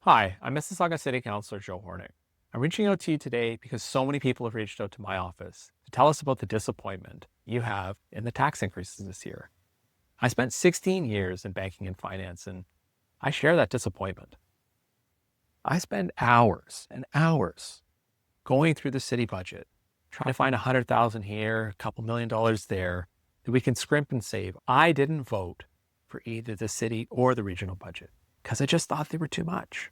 Hi, I'm Mississauga City Councillor Joe Horneck. I'm reaching out to you today because so many people have reached out to my office to tell us about the disappointment you have in the tax increases this year. I spent 16 years in banking and finance, and I share that disappointment. I spend hours and hours going through the city budget, trying to find 100,000 here, a couple $1 million there, that we can scrimp and save. I didn't vote for either the city or the regional budget because I just thought they were too much.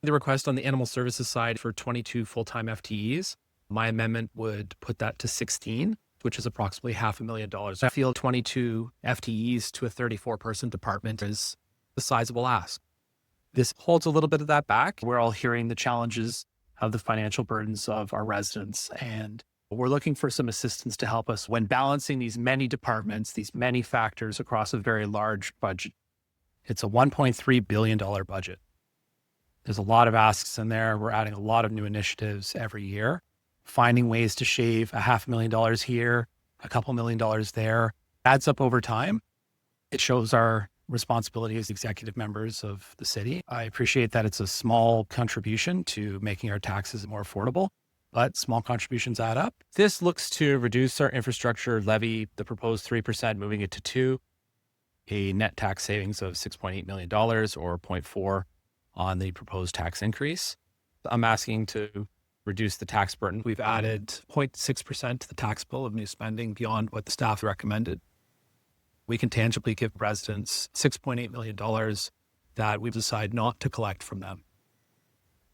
The request on the animal services side for 22 full-time FTEs, my amendment would put that to 16, which is approximately $500,000. I feel 22 FTEs to a 34-person department is a sizable ask. This holds a little bit of that back. We're all hearing the challenges of the financial burdens of our residents, and we're looking for some assistance to help us when balancing these many departments, these many factors across a very large budget. It's a $1.3 billion budget. There's a lot of asks in there. We're adding a lot of new initiatives every year, finding ways to shave $500,000 here, a couple $1 million there, adds up over time. It shows our responsibility as executive members of the city. I appreciate that it's a small contribution to making our taxes more affordable, but small contributions add up. This looks to reduce our infrastructure levy, the proposed 3%, moving it to 2%, a net tax savings of $6.8 million or 0.4 on the proposed tax increase. I'm asking to reduce the tax burden. We've added 0.6% to the tax bill of new spending beyond what the staff recommended. We can tangibly give residents $6.8 million that we've decided not to collect from them.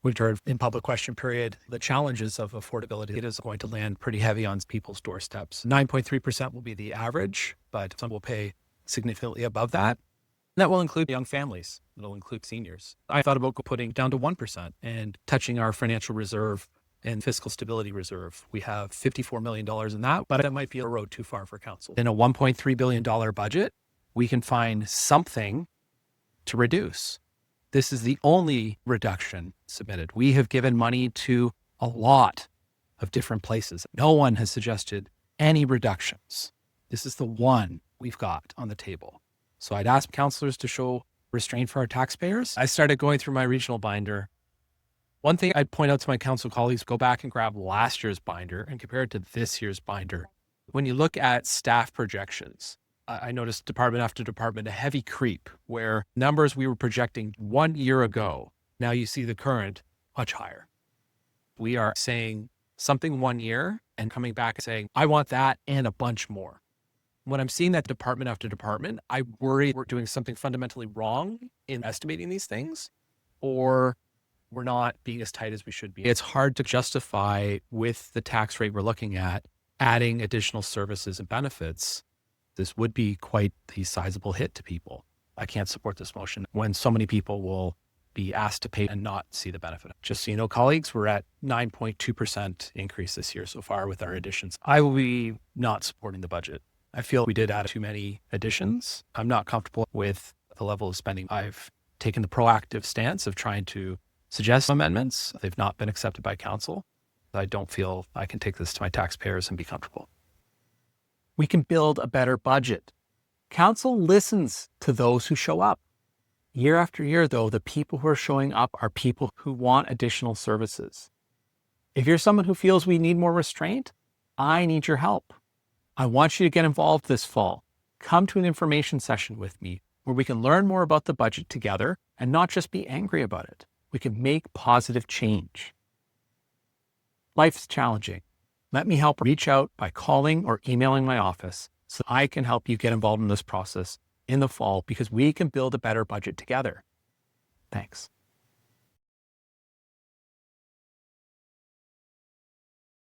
We've heard in public question period, the challenges of affordability. It is going to land pretty heavy on people's doorsteps. 9.3% will be the average, but some will pay significantly above that. That will include young families. It'll include seniors. I thought about putting down to 1% and touching our financial reserve and fiscal stability reserve. We have $54 million in that, but that might be a road too far for council. In a $1.3 billion budget, we can find something to reduce. This is the only reduction submitted. We have given money to a lot of different places. No one has suggested any reductions. This is the one we've got on the table. So I'd ask councillors to show restraint for our taxpayers. I started going through my regional binder. One thing I'd point out to my council colleagues, go back and grab last year's binder and compare it to this year's binder. When you look at staff projections, I noticed department after department, a heavy creep where numbers we were projecting 1 year ago, now you see the current much higher. We are saying something 1 year and coming back and saying, I want that and a bunch more. When I'm seeing that department after department, I worry we're doing something fundamentally wrong in estimating these things, or we're not being as tight as we should be. It's hard to justify with the tax rate we're looking at, adding additional services and benefits. This would be quite the sizable hit to people. I can't support this motion when so many people will be asked to pay and not see the benefit. Just so you know, colleagues, we're at 9.2% increase this year so far with our additions. I will be not supporting the budget. I feel we did add too many additions. I'm not comfortable with the level of spending. I've taken the proactive stance of trying to suggest amendments. They've not been accepted by council. I don't feel I can take this to my taxpayers and be comfortable. We can build a better budget. Council listens to those who show up. Year after year, though, the people who are showing up are people who want additional services. If you're someone who feels we need more restraint, I need your help. I want you to get involved this fall. Come to an information session with me where we can learn more about the budget together and not just be angry about it. We can make positive change. Life's challenging. Let me help. Reach out by calling or emailing my office so I can help you get involved in this process in the fall because we can build a better budget together. Thanks.